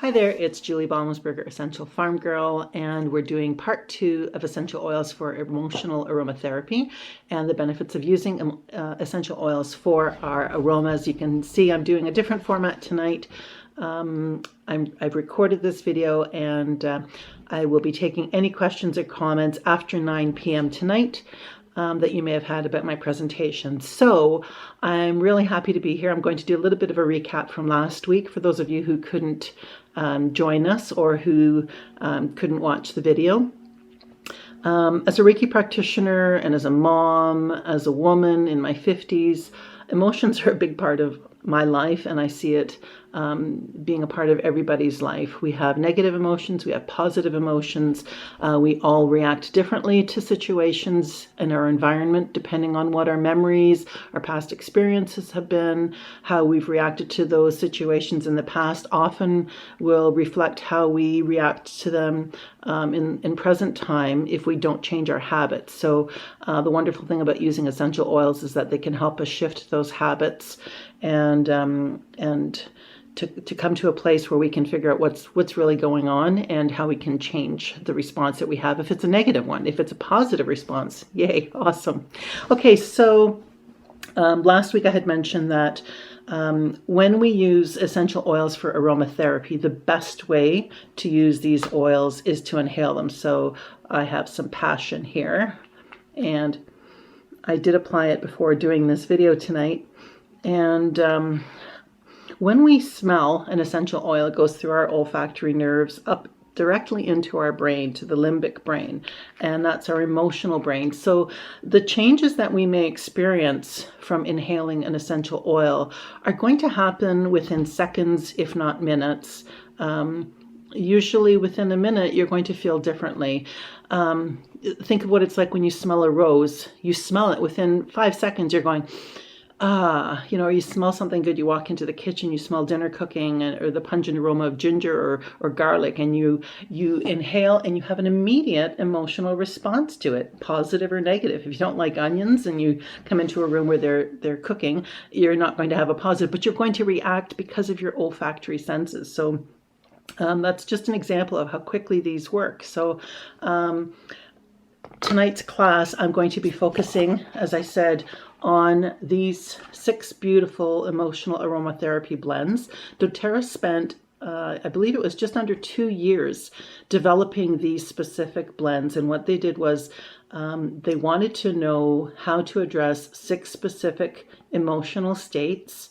Hi there, it's Julie Baumsberger, Essential Farm Girl, and we're doing part 2 of essential oils for emotional aromatherapy and the benefits of using essential oils for our aromas. You can see I'm doing a different format tonight. I've recorded this video and I will be taking any questions or comments after 9 p.m. tonight. That you may have had about my presentation. So I'm really happy to be here. I'm going to do a little bit of a recap from last week for those of you who couldn't join us or who couldn't watch the video. As a Reiki practitioner and as a mom, as a woman in my 50s, emotions are a big part of my life, and I see it being a part of everybody's life. We have negative emotions, we have positive emotions. We all react differently to situations in our environment, depending on what our memories, our past experiences have been, how we've reacted to those situations in the past often will reflect how we react to them in present time if we don't change our habits. So the wonderful thing about using essential oils is that they can help us shift those habits and to come to a place where we can figure out what's really going on and how we can change the response that we have if it's a negative one. If it's a positive response, yay, awesome. Okay, so last week I had mentioned that when we use essential oils for aromatherapy, the best way to use these oils is to inhale them. So I have some passion here, and I did apply it before doing this video tonight. And when we smell an essential oil, it goes through our olfactory nerves up directly into our brain, to the limbic brain, and that's our emotional brain. So the changes that we may experience from inhaling an essential oil are going to happen within seconds, if not minutes. Usually within a minute, you're going to feel differently. Think of what it's like when you smell a rose. You smell it within 5 seconds, you're going, or you smell something good, you walk into the kitchen, you smell dinner cooking or the pungent aroma of ginger or garlic, and you inhale and you have an immediate emotional response to it, positive or negative. If you don't like onions and you come into a room where they're cooking, you're not going to have a positive, but you're going to react because of your olfactory senses. So that's just an example of how quickly these work. So tonight's class, I'm going to be focusing, as I said, on these 6 beautiful emotional aromatherapy blends. doTERRA spent, I believe it was just under 2 years developing these specific blends. And what they did was they wanted to know how to address 6 specific emotional states.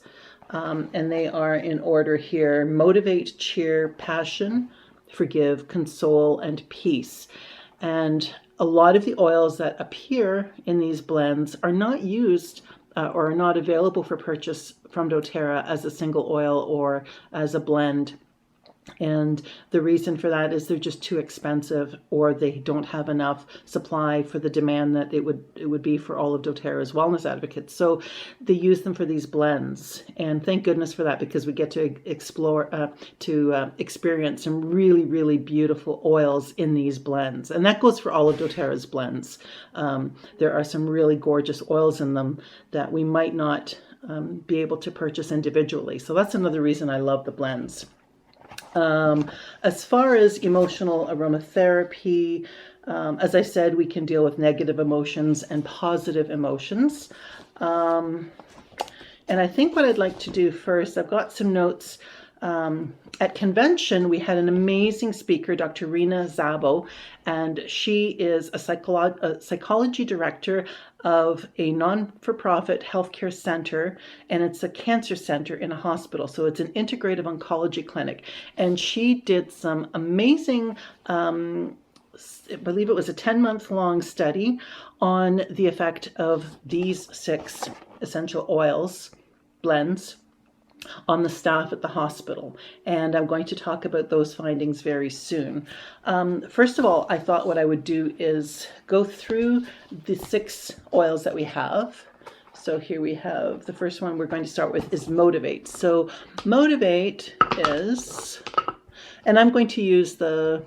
And they are in order here: motivate, cheer, passion, forgive, console, and peace. And a lot of the oils that appear in these blends are not used or are not available for purchase from doTERRA as a single oil or as a blend. And the reason for that is they're just too expensive, or they don't have enough supply for the demand that it would be for all of doTERRA's wellness advocates. So they use them for these blends, and thank goodness for that, because we get to explore, experience some really, really beautiful oils in these blends. And that goes for all of doTERRA's blends. There are some really gorgeous oils in them that we might not be able to purchase individually. So that's another reason I love the blends. As far as emotional aromatherapy, as I said, we can deal with negative emotions and positive emotions. And I think what I'd like to do first, I've got some notes. At convention, we had an amazing speaker, Dr. Rena Szabo, and she is a psychology director of a non-for-profit healthcare center, and it's a cancer center in a hospital. So it's an integrative oncology clinic. And she did some amazing, I believe it was a 10-month-long study on the effect of these 6 essential oils blends on the staff at the hospital. And I'm going to talk about those findings very soon. First of all, I thought what I would do is go through the 6 oils that we have. So here we have the first one we're going to start with is Motivate. So Motivate is, and I'm going to use the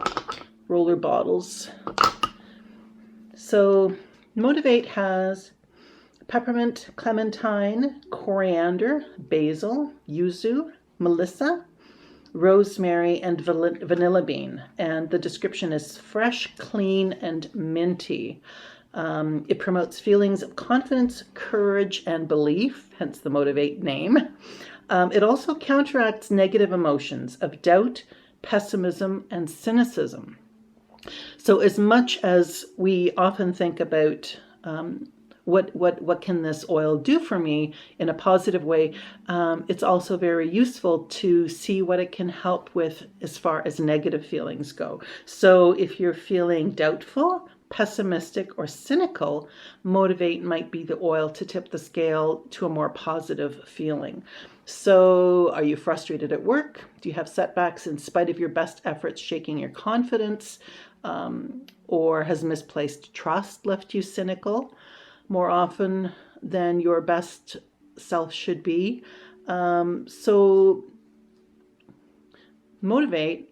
roller bottles. So Motivate has peppermint, clementine, coriander, basil, yuzu, melissa, rosemary, and vanilla bean. And the description is fresh, clean, and minty. It promotes feelings of confidence, courage, and belief, hence the Motivate name. It also counteracts negative emotions of doubt, pessimism, and cynicism. So as much as we often think about what can this oil do for me in a positive way, it's also very useful to see what it can help with as far as negative feelings go. So if you're feeling doubtful, pessimistic, or cynical, Motivate might be the oil to tip the scale to a more positive feeling. So are you frustrated at work? Do you have setbacks in spite of your best efforts shaking your confidence? Or has misplaced trust left you cynical more often than your best self should be? So Motivate,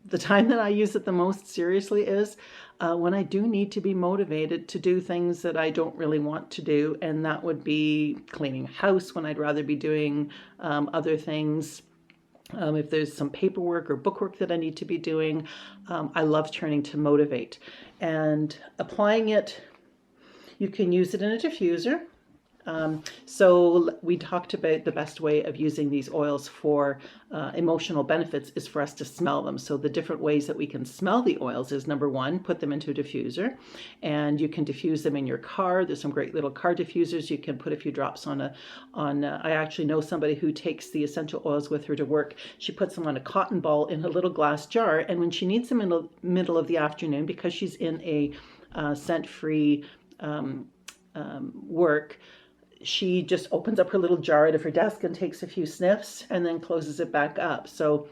the time that I use it the most seriously is when I do need to be motivated to do things that I don't really want to do. And that would be cleaning a house when I'd rather be doing other things. If there's some paperwork or bookwork that I need to be doing, I love turning to Motivate. And applying it, you can use it in a diffuser. So we talked about the best way of using these oils for emotional benefits is for us to smell them. So the different ways that we can smell the oils is, number one, put them into a diffuser, and you can diffuse them in your car. There's some great little car diffusers. You can put a few drops on I actually know somebody who takes the essential oils with her to work. She puts them on a cotton ball in a little glass jar, and when she needs them in the middle of the afternoon, because she's in a scent-free work, she just opens up her little jar out of her desk and takes a few sniffs and then closes it back up. So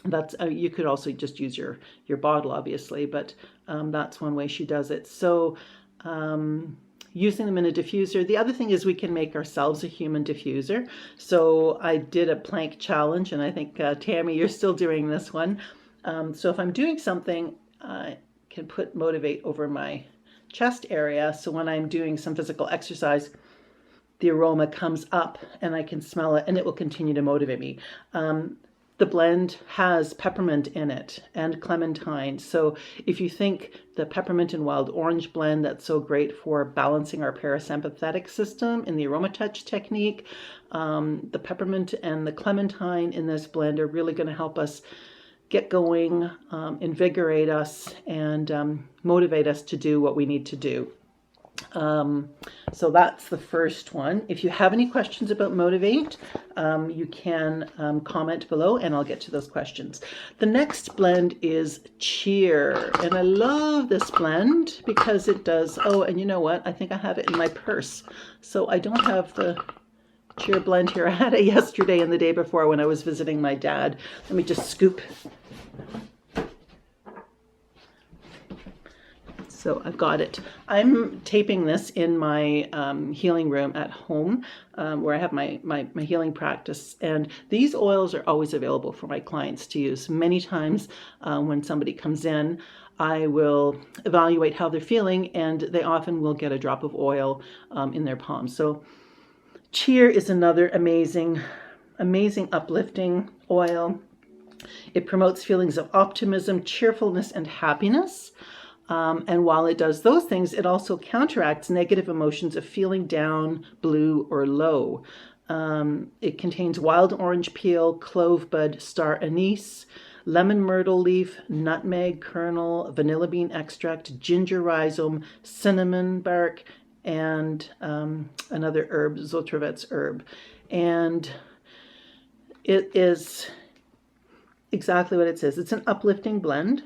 that's you could also just use your bottle, obviously, but that's one way she does it. So using them in a diffuser. The other thing is we can make ourselves a human diffuser. So I did a plank challenge, and I think Tammy, you're still doing this one. So if I'm doing something, I can put Motivate over my chest area. So when I'm doing some physical exercise, the aroma comes up and I can smell it, and it will continue to motivate me. The blend has peppermint in it and clementine. So if you think the peppermint and wild orange blend, that's so great for balancing our parasympathetic system in the AromaTouch technique, the peppermint and the clementine in this blend are really going to help us get going, invigorate us, and motivate us to do what we need to do. So that's the first one. If you have any questions about Motivate, you can comment below and I'll get to those questions. The next blend is Cheer, and I love this blend because it does, oh, and you know what? I think I have it in my purse. So I don't have the Cheer blend here. I had it yesterday and the day before when I was visiting my dad. Let me just scoop. So I've got it. I'm taping this in my healing room at home where I have my healing practice. And these oils are always available for my clients to use. Many times when somebody comes in, I will evaluate how they're feeling, and they often will get a drop of oil in their palm. So Cheer is another amazing uplifting oil. It promotes feelings of optimism, cheerfulness, and happiness. And while it does those things, it also counteracts negative emotions of feeling down, blue, or low. It contains wild orange peel, clove bud, star anise, lemon myrtle leaf, nutmeg kernel, vanilla bean extract, ginger rhizome, cinnamon bark, and another herb, Zotrevet's herb. And it is exactly what it says. It's an uplifting blend.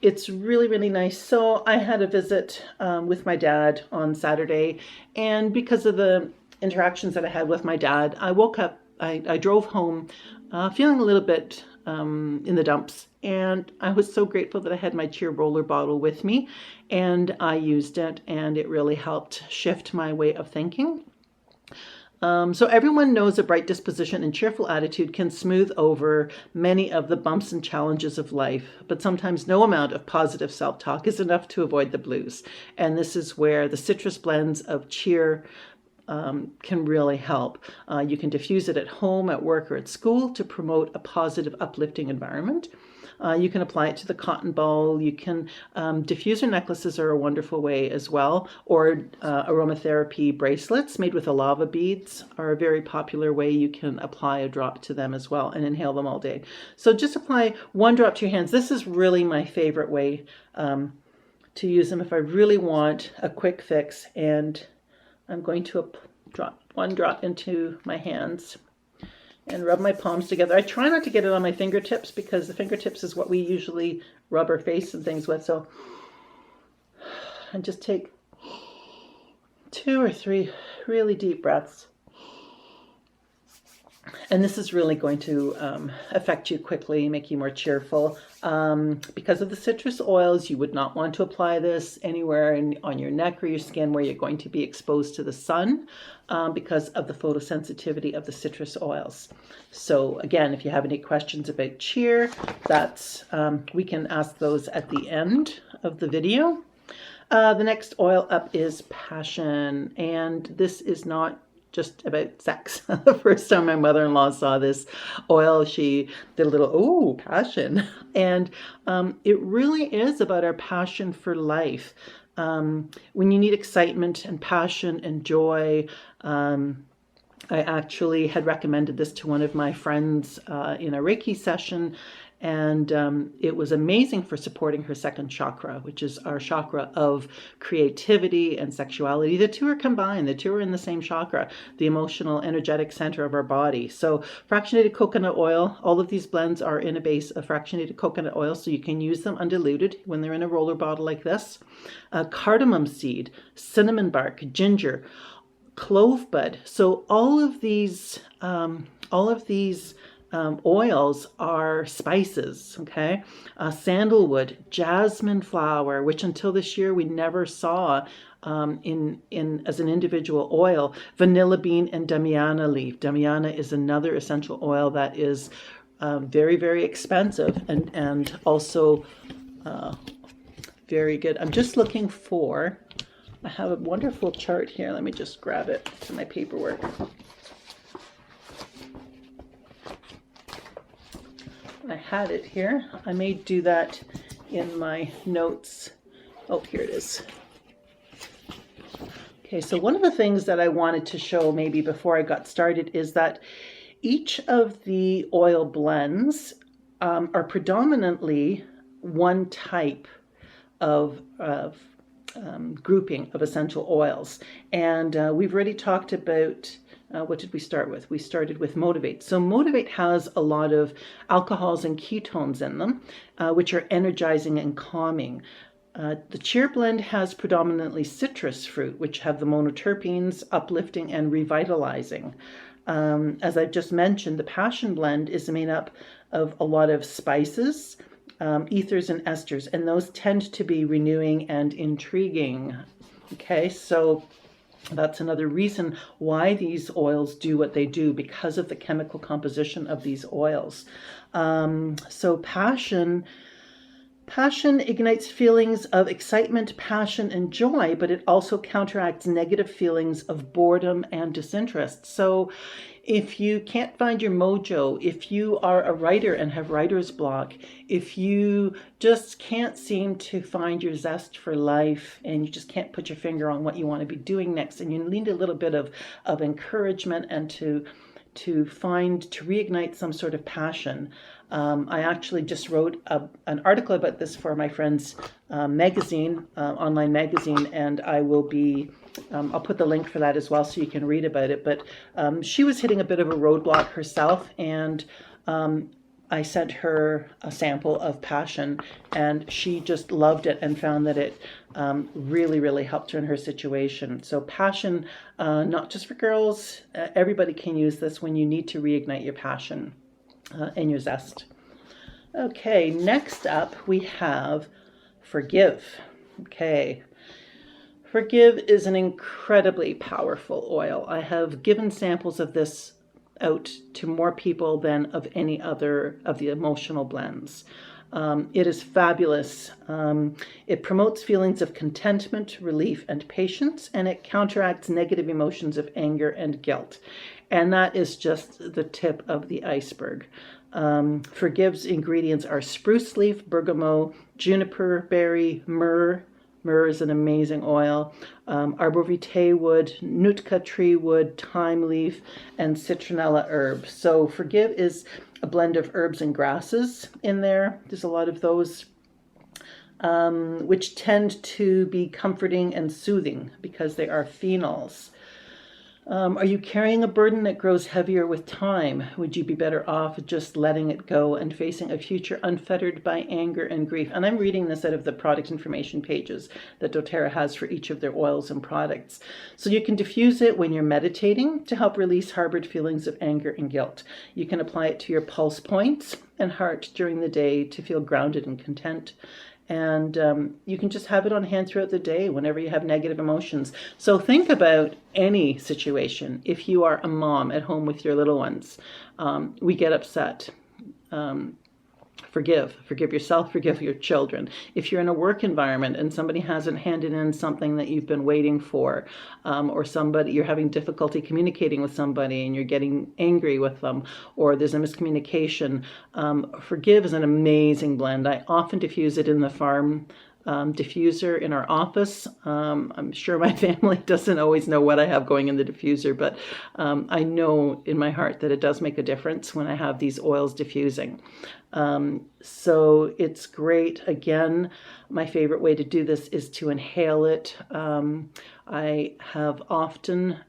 It's really, really nice. So I had a visit with my dad on Saturday, and because of the interactions that I had with my dad, I woke up, I drove home feeling a little bit in the dumps, and I was so grateful that I had my Cheer roller bottle with me, and I used it, and it really helped shift my way of thinking. So everyone knows a bright disposition and cheerful attitude can smooth over many of the bumps and challenges of life, but sometimes no amount of positive self-talk is enough to avoid the blues. And this is where the citrus blends of Cheer can really help. You can diffuse it at home, at work, or at school to promote a positive, uplifting environment. You can apply it to the cotton ball. You can, diffuser necklaces are a wonderful way as well, or aromatherapy bracelets made with lava beads are a very popular way. You can apply a drop to them as well and inhale them all day. So just apply one drop to your hands. This is really my favorite way to use them if I really want a quick fix. And I'm going to drop one drop into my hands and rub my palms together. I try not to get it on my fingertips because the fingertips is what we usually rub our face and things with. So, and just take 2 or 3 really deep breaths. And this is really going to affect you quickly, make you more cheerful. Because of the citrus oils, you would not want to apply this anywhere on your neck or your skin where you're going to be exposed to the sun because of the photosensitivity of the citrus oils. So again, if you have any questions about cheer, we can ask those at the end of the video. The next oil up is passion, and this is not just about sex. The first time my mother-in-law saw this oil, she did a little, oh, passion. And it really is about our passion for life. When you need excitement and passion and joy, I actually had recommended this to one of my friends in a Reiki session, and it was amazing for supporting her second chakra, which is our chakra of creativity and sexuality. The two are combined. The two are in the same chakra, the emotional, energetic center of our body. So fractionated coconut oil, all of these blends are in a base of fractionated coconut oil, so you can use them undiluted when they're in a roller bottle like this. Cardamom seed, cinnamon bark, ginger, clove bud. So all of these oils are spices, okay? Sandalwood, jasmine flower, which until this year we never saw as an individual oil. Vanilla bean and damiana leaf. Damiana is another essential oil that is very, very expensive and also very good. I'm just looking for, I have a wonderful chart here. Let me just grab it to my paperwork. I had it here. I may do that in my notes. Oh, here it is. Okay, so one of the things that I wanted to show maybe before I got started is that each of the oil blends are predominantly one type of grouping of essential oils. And we've already talked about what did we start with? We started with Motivate. So Motivate has a lot of alcohols and ketones in them, which are energizing and calming. The Cheer blend has predominantly citrus fruit, which have the monoterpenes, uplifting and revitalizing. As I just mentioned, the Passion blend is made up of a lot of spices, ethers and esters, and those tend to be renewing and intriguing. Okay, so that's another reason why these oils do what they do, because of the chemical composition of these oils. So passion ignites feelings of excitement, passion, and joy, but it also counteracts negative feelings of boredom and disinterest. So if you can't find your mojo, if you are a writer and have writer's block, if you just can't seem to find your zest for life and you just can't put your finger on what you want to be doing next, and you need a little bit of encouragement and to reignite some sort of passion. I actually just wrote an article about this for my friend's magazine, online magazine, and I will be, I'll put the link for that as well so you can read about it. But she was hitting a bit of a roadblock herself, and I sent her a sample of Passion, and she just loved it and found that it really, really helped her in her situation. So Passion, not just for girls, everybody can use this when you need to reignite your passion and your zest. Okay, next up we have Forgive. Okay, Forgive is an incredibly powerful oil. I have given samples of this out to more people than of any other of the emotional blends. It is fabulous. It promotes feelings of contentment, relief, and patience, and it counteracts negative emotions of anger and guilt. And that is just the tip of the iceberg. Forgive's ingredients are spruce leaf, bergamot, juniper berry, myrrh. Myrrh is an amazing oil. Arborvitae wood, Nootka tree wood, thyme leaf, and citronella herb. So Forgive is a blend of herbs and grasses in there. There's a lot of those, which tend to be comforting and soothing because they are phenols. Are you carrying a burden that grows heavier with time? Would you be better off just letting it go and facing a future unfettered by anger and grief? And I'm reading this out of the product information pages that doTERRA has for each of their oils and products. So you can diffuse it when you're meditating to help release harbored feelings of anger and guilt. You can apply it to your pulse points and heart during the day to feel grounded and content. And you can just have it on hand throughout the day whenever you have negative emotions. So think about any situation. If you are a mom at home with your little ones, we get upset. Forgive yourself, forgive your children. If you're in a work environment and somebody hasn't handed in something that you've been waiting for, or you're having difficulty communicating with somebody and you're getting angry with them, or there's a miscommunication, Forgive is an amazing blend. I often diffuse it in the farm diffuser in our office. I'm sure my family doesn't always know what I have going in the diffuser, but I know in my heart that it does make a difference when I have these oils diffusing. So it's great. Again, my favorite way to do this is to inhale it. I have often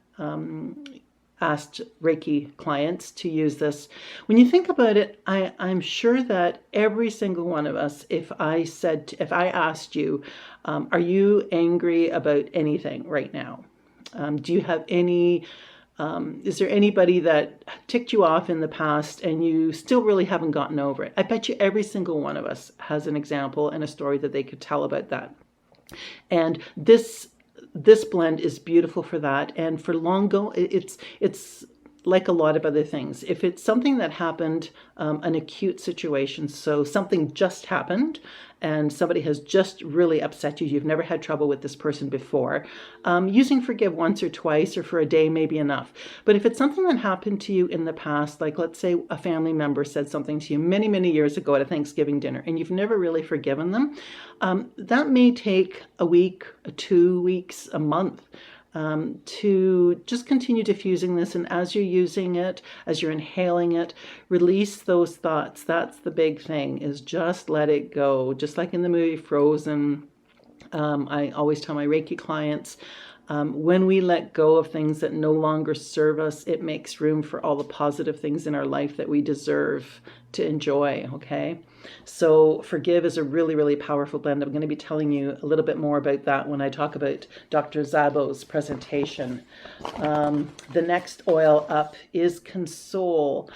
asked Reiki clients to use this. When you think about it, I'm sure that every single one of us, if I asked you, are you angry about anything right now? Do you have any, is there anybody that ticked you off in the past and you still really haven't gotten over it? I bet you every single one of us has an example and a story that they could tell about that. And this blend is beautiful for that. And for longo, it's like a lot of other things. If it's something that happened, an acute situation, so something just happened and somebody has just really upset you, you've never had trouble with this person before, using Forgive once or twice or for a day may be enough. But if it's something that happened to you in the past, like let's say a family member said something to you many, many years ago at a Thanksgiving dinner and you've never really forgiven them, that may take a week, 2 weeks, a month, to just continue diffusing this. And as you're using it, as you're inhaling it, release those thoughts. That's the big thing, is just let it go. Just like in the movie Frozen, I always tell my Reiki clients, when we let go of things that no longer serve us, it makes room for all the positive things in our life that we deserve to enjoy, okay? So Forgive is a really, really powerful blend. I'm going to be telling you a little bit more about that when I talk about Dr. Szabo's presentation. The next oil up is Console.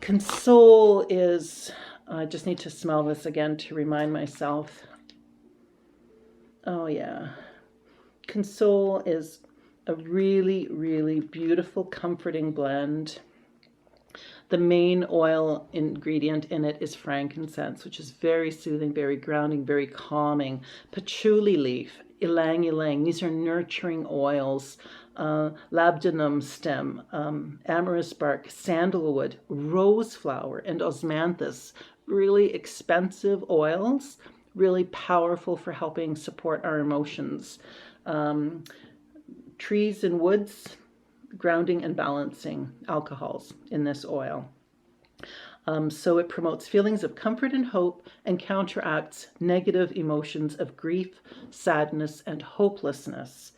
Console is, I just need to smell this again to remind myself. Oh yeah. Console is a really, really beautiful, comforting blend. The main oil ingredient in it is frankincense, which is very soothing, very grounding, very calming. Patchouli leaf, ylang ylang, these are nurturing oils. Labdanum stem, amorous bark, sandalwood, rose flower, and osmanthus. Really expensive oils, really powerful for helping support our emotions. Trees and woods, grounding and balancing alcohols in this oil. So it promotes feelings of comfort and hope and counteracts negative emotions of grief, sadness, and hopelessness.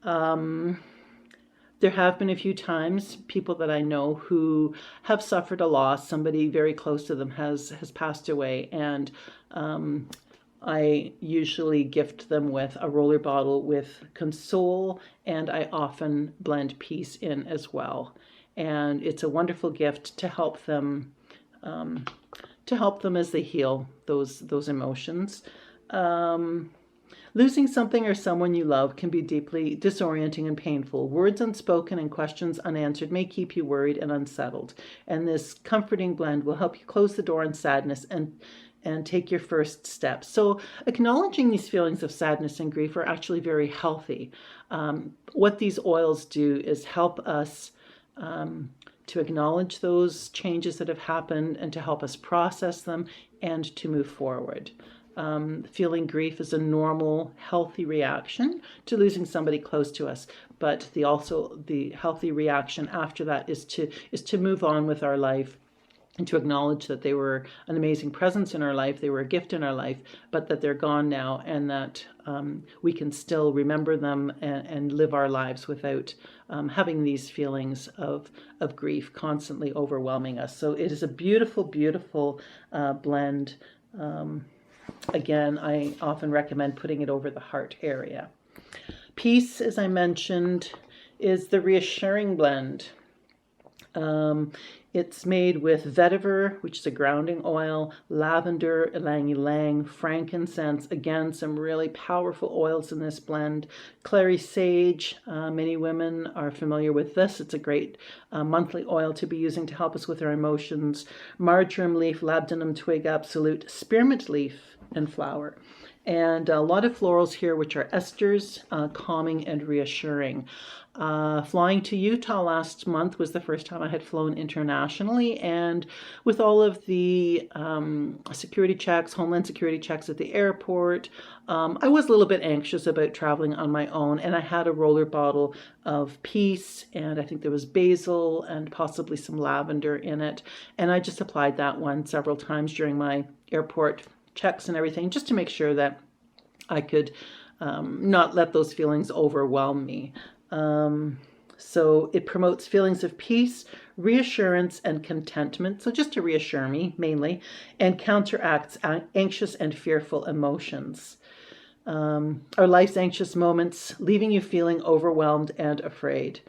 There have been a few times people that I know who have suffered a loss. Somebody very close to them has passed away, and I usually gift them with a roller bottle with Console, and I often blend peace in as well. And it's a wonderful gift to help them as they heal those emotions. Losing something or someone you love can be deeply disorienting and painful. Words unspoken and questions unanswered may keep you worried and unsettled. And this comforting blend will help you close the door on sadness and take your first steps. So acknowledging these feelings of sadness and grief are actually very healthy. What these oils do is help us to acknowledge those changes that have happened and to help us process them and to move forward. Feeling grief is a normal, healthy reaction to losing somebody close to us. But the healthy reaction after that is to move on with our life and to acknowledge that they were an amazing presence in our life, they were a gift in our life, but that they're gone now, and that we can still remember them and live our lives without having these feelings of grief constantly overwhelming us. So it is a beautiful, beautiful blend. Again, I often recommend putting it over the heart area. Peace, as I mentioned, is the reassuring blend. It's made with vetiver, which is a grounding oil, lavender, ylang ylang, frankincense, again, some really powerful oils in this blend. Clary sage, many women are familiar with this. It's a great monthly oil to be using to help us with our emotions. Marjoram leaf, labdanum twig absolute, spearmint leaf, and flower. And a lot of florals here, which are esters, calming and reassuring. Flying to Utah last month was the first time I had flown internationally, and with all of the security checks, homeland security checks at the airport, I was a little bit anxious about traveling on my own, and I had a roller bottle of peace, and I think there was basil and possibly some lavender in it, and I just applied that one several times during my airport checks and everything, just to make sure that I could not let those feelings overwhelm me. So it promotes feelings of peace, reassurance, and contentment. So just to reassure me mainly, and counteracts anxious and fearful emotions. Our life's anxious moments, leaving you feeling overwhelmed and afraid.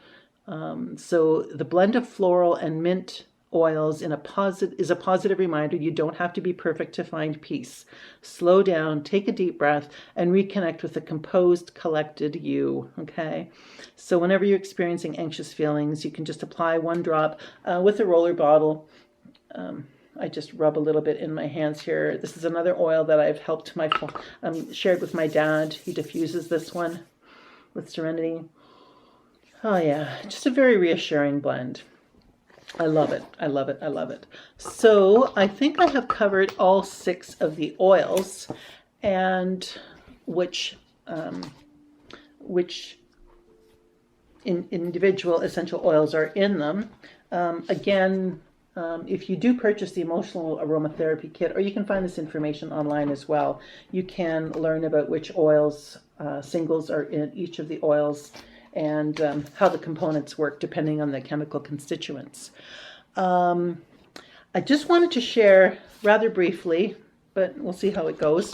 So the blend of floral and mint oils is a positive reminder you don't have to be perfect to find peace. Slow down, take a deep breath, and reconnect with the composed, collected you, okay? So whenever you're experiencing anxious feelings, you can just apply one drop with a roller bottle. I just rub a little bit in my hands here. This is another oil that I've shared with my dad. He diffuses this one with Serenity. Oh yeah, just a very reassuring blend. I love it. I love it. I love it. So I think I have covered all 6 of the oils and which individual essential oils are in them. Again, if you do purchase the Emotional Aromatherapy Kit, or you can find this information online as well, you can learn about which oils, singles are in each of the oils, and how the components work depending on the chemical constituents. I just wanted to share rather briefly, but we'll see how it goes,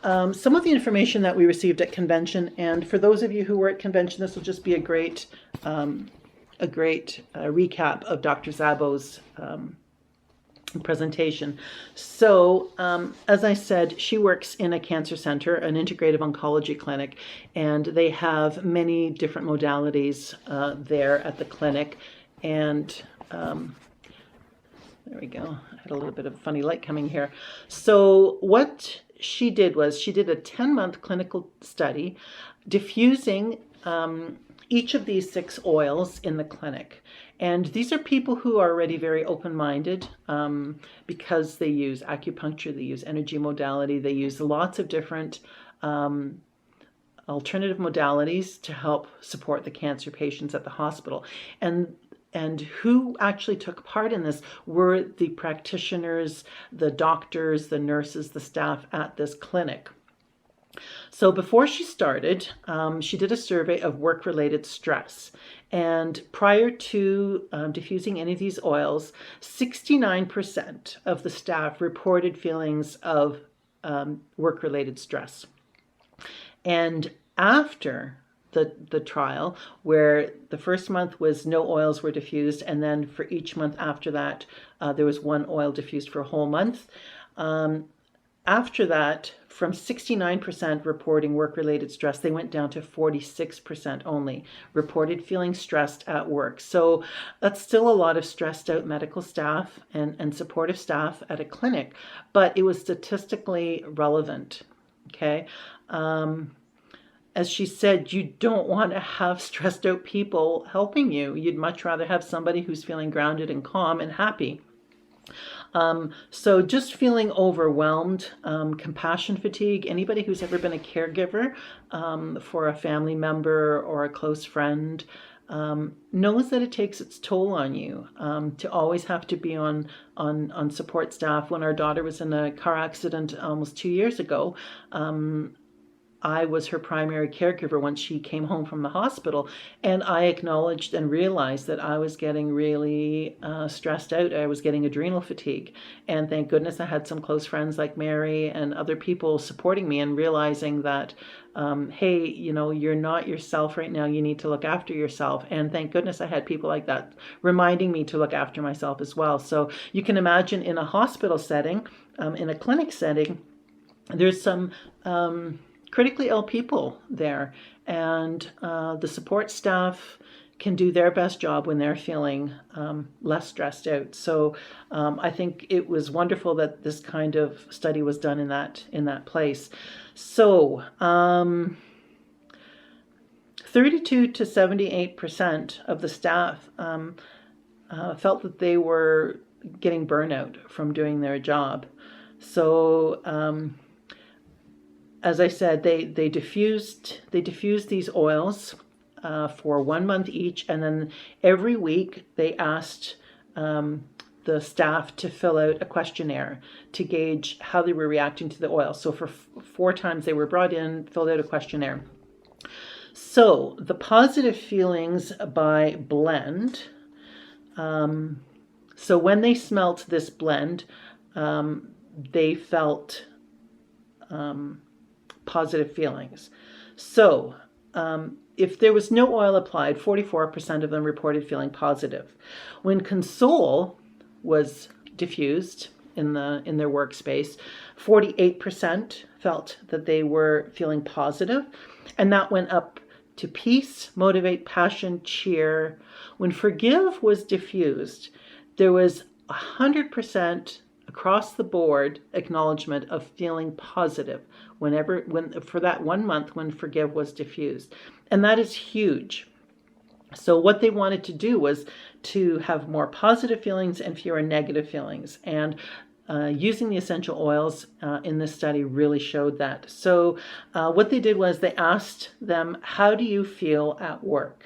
some of the information that we received at convention. And for those of you who were at convention, this will just be a great recap of Dr. Szabo's presentation. So as I said, she works in a cancer center, an integrative oncology clinic, and they have many different modalities there at the clinic. And there we go. I had a little bit of funny light coming here. So what she did was she did a 10-month clinical study diffusing each of these 6 oils in the clinic. And these are people who are already very open-minded because they use acupuncture, they use energy modality, they use lots of different alternative modalities to help support the cancer patients at the hospital. And who actually took part in this were the practitioners, the doctors, the nurses, the staff at this clinic. So before she started, she did a survey of work-related stress. And prior to diffusing any of these oils, 69% of the staff reported feelings of work-related stress. And after the trial, where the first month was no oils were diffused, and then for each month after that, there was 1 oil diffused for a whole month, After that, from 69% reporting work-related stress, they went down to 46% only reported feeling stressed at work. So that's still a lot of stressed out medical staff and supportive staff at a clinic, but it was statistically relevant. Okay. As she said, you don't want to have stressed out people helping you. You'd much rather have somebody who's feeling grounded and calm and happy. So just feeling overwhelmed, compassion fatigue, anybody who's ever been a caregiver for a family member or a close friend knows that it takes its toll on you to always have to be on support staff. When our daughter was in a car accident almost 2 years ago, I was her primary caregiver when she came home from the hospital, and I acknowledged and realized that I was getting really stressed out. I was getting adrenal fatigue, and thank goodness I had some close friends like Mary and other people supporting me and realizing that, hey, you know, you're not yourself right now. You need to look after yourself. And thank goodness I had people like that reminding me to look after myself as well. So you can imagine in a hospital setting, in a clinic setting, there's some critically ill people there, and the support staff can do their best job when they're feeling less stressed out. So I think it was wonderful that this kind of study was done in that place. So 32 to 78% of the staff felt that they were getting burnout from doing their job. So as I said, they diffused these oils for 1 month each, and then every week they asked the staff to fill out a questionnaire to gauge how they were reacting to the oil. So for 4 times they were brought in, filled out a questionnaire. So the positive feelings by blend. So when they smelt this blend, they felt positive feelings. So if there was no oil applied, 44% of them reported feeling positive. When Console was diffused in their workspace, 48% felt that they were feeling positive, and that went up to peace, motivate, passion, cheer. When Forgive was diffused, there was 100% across the board acknowledgement of feeling positive for that 1 month when Forgive was diffused. And that is huge. So what they wanted to do was to have more positive feelings and fewer negative feelings. And using the essential oils in this study really showed that. So what they did was they asked them, how do you feel at work?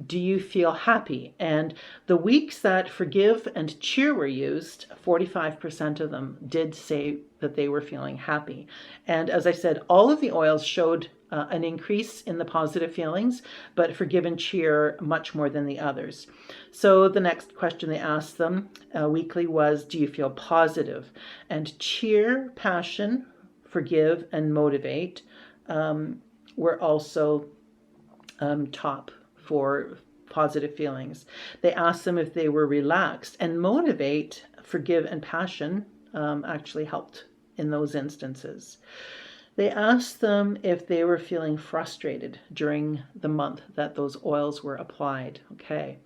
Do you feel happy? And the weeks that Forgive and Cheer were used, 45% of them did say that they were feeling happy. And as I said, all of the oils showed an increase in the positive feelings, but Forgive and Cheer much more than the others. So the next question they asked them weekly was, do you feel positive? And Cheer, Passion, Forgive, and Motivate were also top for positive feelings. They asked them if they were relaxed, and Motivate, Forgive, and Passion actually helped in those instances. They asked them if they were feeling frustrated during the month that those oils were applied. Okay.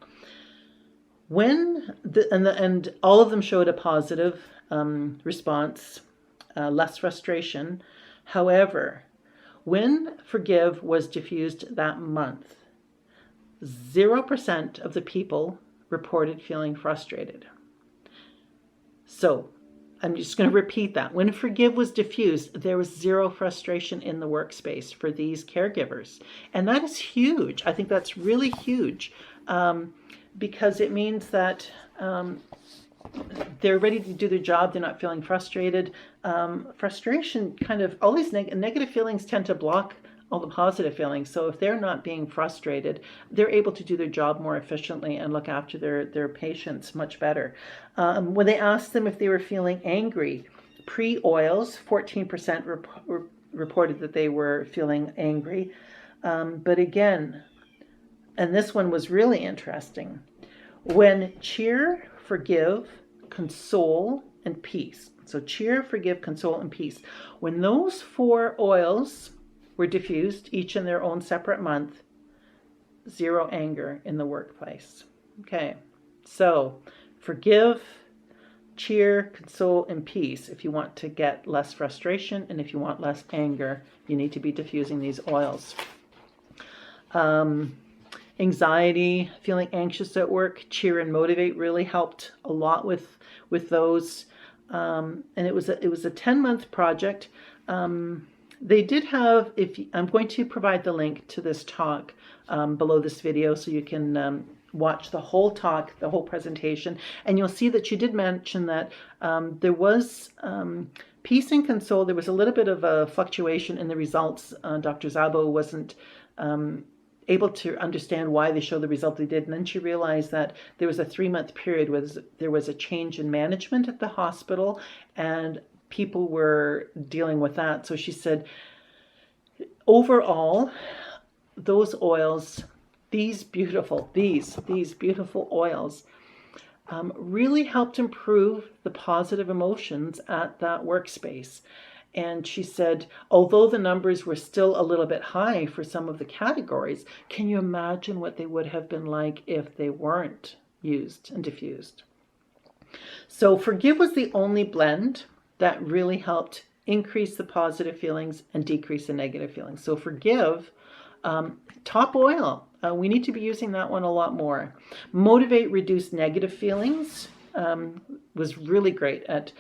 And all of them showed a positive response, less frustration. However, when Forgive was diffused that month, 0% of the people reported feeling frustrated. So I'm just going to repeat that. When Forgive was diffused, there was 0 frustration in the workspace for these caregivers. And that is huge. I think that's really huge because it means that they're ready to do their job. They're not feeling frustrated. Frustration all these negative feelings tend to block all the positive feelings. So if they're not being frustrated, they're able to do their job more efficiently and look after their patients much better. When they asked them if they were feeling angry, pre-oils, 14% reported that they were feeling angry. But again, and this one was really interesting, when Cheer, Forgive, Console, and peace. So cheer, forgive, console, and peace. When those 4 oils were diffused, each in their own separate month, 0 anger in the workplace. Okay, so forgive, cheer, console, and peace. If you want to get less frustration and if you want less anger, you need to be diffusing these oils. Anxiety, feeling anxious at work, cheer and motivate really helped a lot with those. And it was a 10-month project. They did have, I'm going to provide the link to this talk below this video so you can watch the whole talk, the whole presentation, and you'll see that she did mention that there was peace and console. There was a little bit of a fluctuation in the results. Dr. Szabo wasn't able to understand why they showed the result they did. And then she realized that there was a 3-month period where there was a change in management at the hospital and people were dealing with that. So she said, overall, those oils, these beautiful oils really helped improve the positive emotions at that workspace. And she said, although the numbers were still a little bit high for some of the categories, can you imagine what they would have been like if they weren't used and diffused? So Forgive was the only blend that really helped increase the positive feelings and decrease the negative feelings. So Forgive, top oil. We need to be using that one a lot more. Motivate, reduce negative feelings was really great at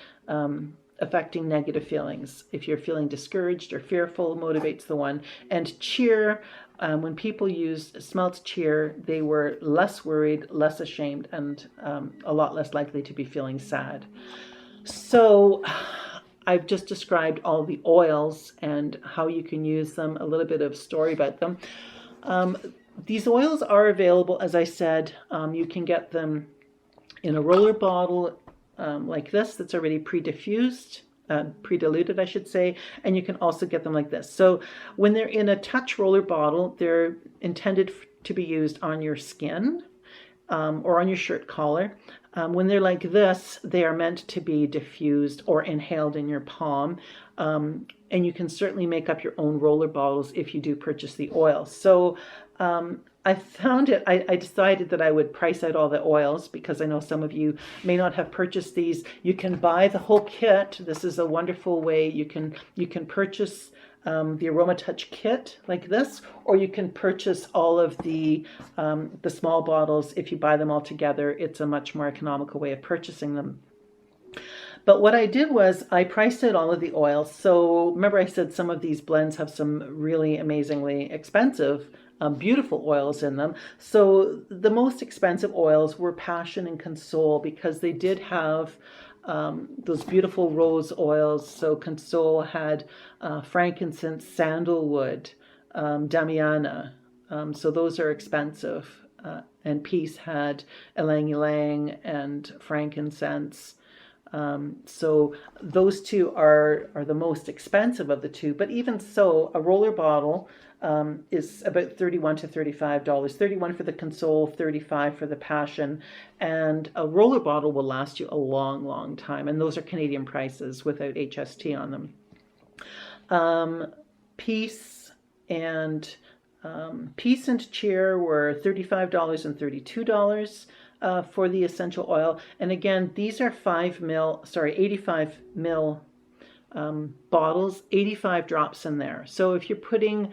affecting negative feelings. If you're feeling discouraged or fearful, motivates the one. And cheer, when people smelt cheer, they were less worried, less ashamed, and a lot less likely to be feeling sad. So I've just described all the oils and how you can use them, a little bit of story about them. These oils are available, as I said. You can get them in a roller bottle like this that's already pre-diffused, pre-diluted, I should say, and you can also get them like this. So when they're in a touch roller bottle, they're intended to be used on your skin or on your shirt collar. When they're like this, they are meant to be diffused or inhaled in your palm. And you can certainly make up your own roller bottles if you do purchase the oil. So I found it, I decided that I would price out all the oils because I know some of you may not have purchased these. You can buy the whole kit. This is a wonderful way. You can purchase the Aroma Touch kit like this, or you can purchase all of the small bottles. If you buy them all together, it's a much more economical way of purchasing them. But what I did was I priced out all of the oils. So remember I said some of these blends have some really amazingly expensive, beautiful oils in them. So the most expensive oils were Passion and Console because they did have those beautiful rose oils. So Console had frankincense, sandalwood, damiana. So those are expensive. And Peace had ylang ylang and frankincense. So those two are the most expensive of the two. But even so, a roller bottle is about $31 to $35. $31 for the Console, $35 for the Passion. And a roller bottle will last you a long, long time. And those are Canadian prices without HST on them. Peace and Cheer were $35 and $32 for the essential oil. And again, these are 85 ml bottles, 85 drops in there. So if you're putting,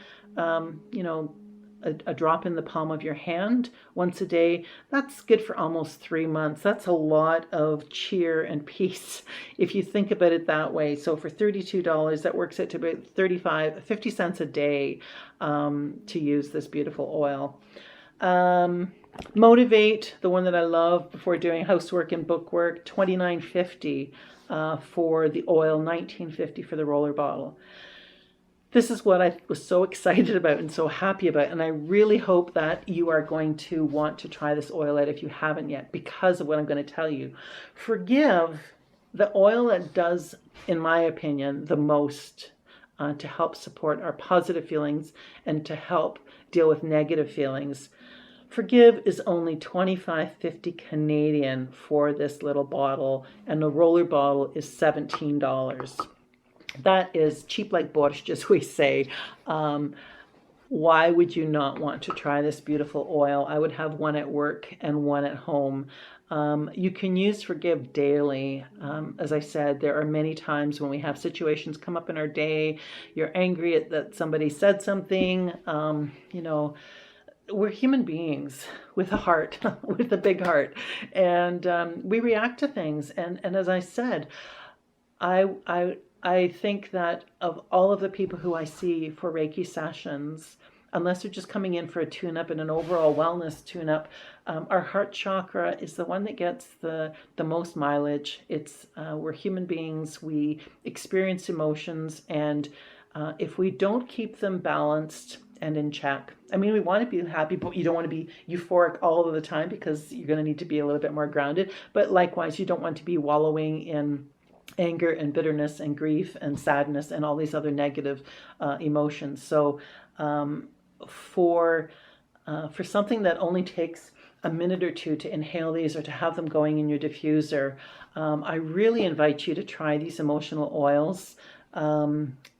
a drop in the palm of your hand once a day, that's good for almost 3 months. That's a lot of cheer and peace if you think about it that way. So for $32, that works out to about 50 cents a day to use this beautiful oil. Motivate, the one that I love before doing housework and bookwork, $29.50 for the oil, $19.50 for the roller bottle. This is what I was so excited about and so happy about, and I really hope that you are going to want to try this oil out if you haven't yet because of what I'm going to tell you. Forgive, the oil that does, in my opinion, the most to help support our positive feelings and to help deal with negative feelings. Forgive is only 25.50 Canadian for this little bottle, and the roller bottle is $17. That is cheap like borscht, as we say. Why would you not want to try this beautiful oil? I would have one at work and one at home. You can use Forgive daily. As I said, there are many times when we have situations come up in our day. You're angry that somebody said something. We're human beings with a heart, with a big heart, and we react to things. And as I said, I think that of all of the people who I see for Reiki sessions, unless they're just coming in for a tune-up and an overall wellness tune-up, our heart chakra is the one that gets the most mileage. We're human beings. We experience emotions, and if we don't keep them balanced and in check. I mean, we want to be happy, but you don't want to be euphoric all of the time, because you're going to need to be a little bit more grounded. But likewise, you don't want to be wallowing in anger and bitterness and grief and sadness and all these other negative emotions. So for something that only takes a minute or two to inhale these or to have them going in your diffuser, I really invite you to try these emotional oils.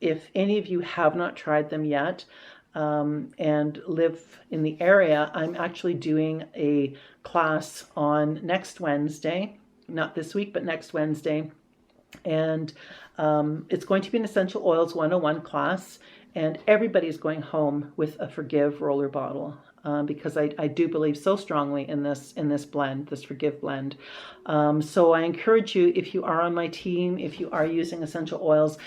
If any of you have not tried them yet, and live in the area, I'm actually doing a class on next Wednesday, not this week, but next Wednesday. And it's going to be an Essential Oils 101 class, and everybody's going home with a Forgive roller bottle, because I do believe so strongly in this blend, this Forgive blend. So I encourage you, if you are on my team, if you are using essential oils,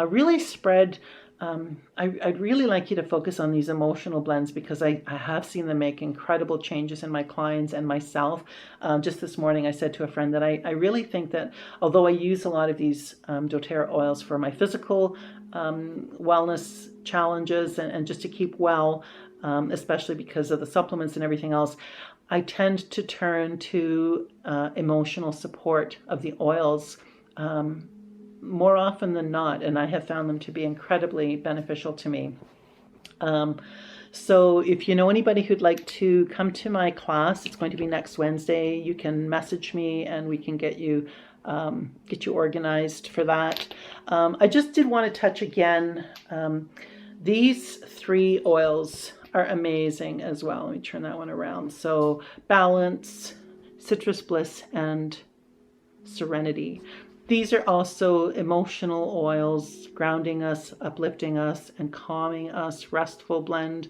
really spread. I'd really like you to focus on these emotional blends, because I have seen them make incredible changes in my clients and myself. Just this morning I said to a friend that I really think that although I use a lot of these doTERRA oils for my physical wellness challenges and just to keep well, especially because of the supplements and everything else, I tend to turn to emotional support of the oils more often than not, and I have found them to be incredibly beneficial to me. So if you know anybody who'd like to come to my class, it's going to be next Wednesday. You can message me and we can get you organized for that. I just did want to touch again. These three oils are amazing as well. Let me turn that one around. So Balance, Citrus Bliss, and Serenity. These are also emotional oils, grounding us, uplifting us, and calming us, restful blend.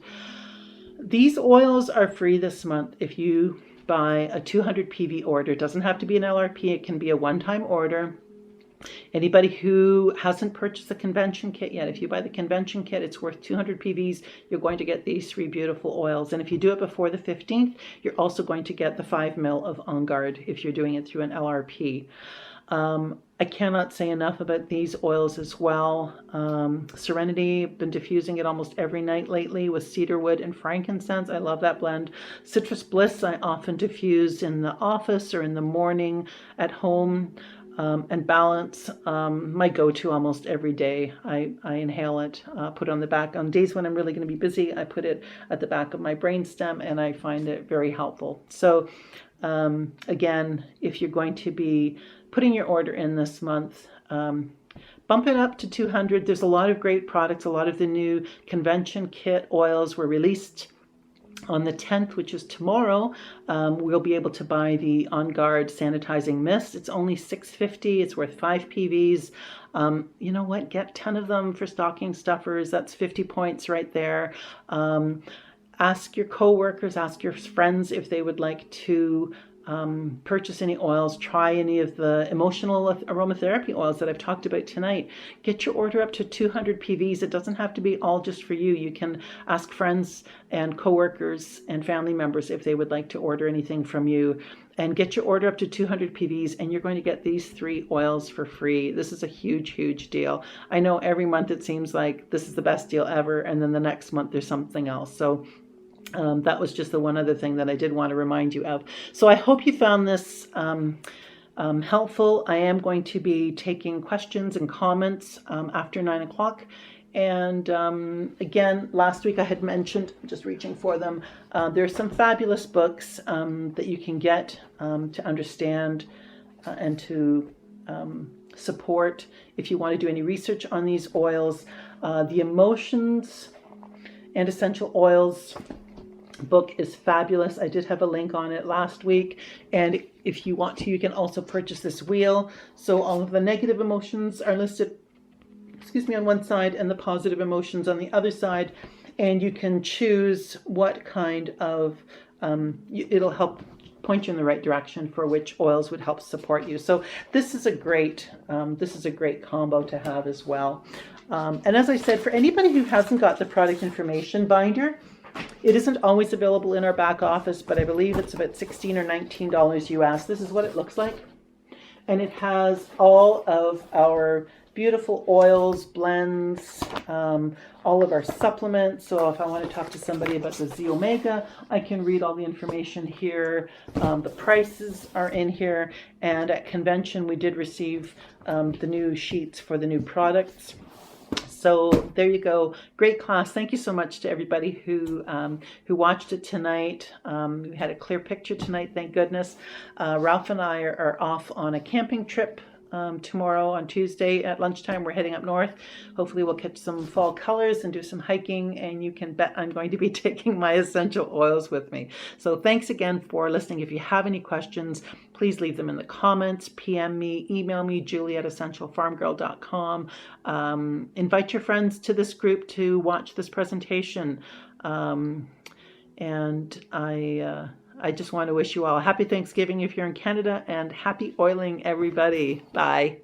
These oils are free this month if you buy a 200 PV order. It doesn't have to be an LRP, it can be a one-time order. Anybody who hasn't purchased the convention kit yet, if you buy the convention kit, it's worth 200 PVs. You're going to get these three beautiful oils. And if you do it before the 15th, you're also going to get the 5 ml of On Guard if you're doing it through an LRP. I cannot say enough about these oils as well. Serenity, been diffusing it almost every night lately with cedarwood and frankincense. I love that blend. Citrus Bliss, I often diffuse in the office or in the morning at home. And Balance, my go-to almost every day. I inhale it, put it on the back. On days when I'm really going to be busy, I put it at the back of my brainstem, and I find it very helpful. So again, if you're going to be putting your order in this month, bump it up to 200. There's a lot of great products. A lot of the new convention kit oils were released on the 10th, which is tomorrow. We'll be able to buy the On Guard sanitizing mist. It's only $6.50. It's worth 5 PVs. You know what? Get 10 of them for stocking stuffers. That's 50 points right there. Ask your coworkers, ask your friends if they would like to purchase any oils, try any of the emotional aromatherapy oils that I've talked about tonight. Get your order up to 200 PVs. It doesn't have to be all just for you. You can ask friends and coworkers and family members if they would like to order anything from you. And get your order up to 200 PVs, and you're going to get these 3 oils for free. This is a huge, huge deal. I know every month it seems like this is the best deal ever, and then the next month there's something else. So that was just the one other thing that I did want to remind you of. So I hope you found this helpful. I am going to be taking questions and comments after 9 o'clock. And again, last week I had mentioned, I'm just reaching for them, there's some fabulous books that you can get to understand and to support if you want to do any research on these oils. The Emotions and Essential Oils book is fabulous. I did have a link on it last week, and if you want to, you can also purchase this wheel. So all of the negative emotions are listed, on one side, and the positive emotions on the other side, and you can choose what kind of it'll help point you in the right direction for which oils would help support you. So this is a great combo to have as well. And as I said, for anybody who hasn't got the product information binder, it isn't always available in our back office, but I believe it's about $16 or $19 US. This is what it looks like. And it has all of our beautiful oils, blends, all of our supplements. So if I want to talk to somebody about the Z Omega, I can read all the information here. The prices are in here. And at convention, we did receive the new sheets for the new products. So there you go. Great class. Thank you so much to everybody who watched it tonight. We had a clear picture tonight, thank goodness. Ralph and I are off on a camping trip tomorrow on Tuesday at lunchtime. We're heading up north. Hopefully we'll catch some fall colors and do some hiking, and you can bet I'm going to be taking my essential oils with me. So thanks again for listening. If you have any questions, please leave them in the comments, PM me, email me, julie@essentialfarmgirl.com. Invite your friends to this group to watch this presentation. And I just want to wish you all a happy Thanksgiving if you're in Canada, and happy oiling, everybody. Bye.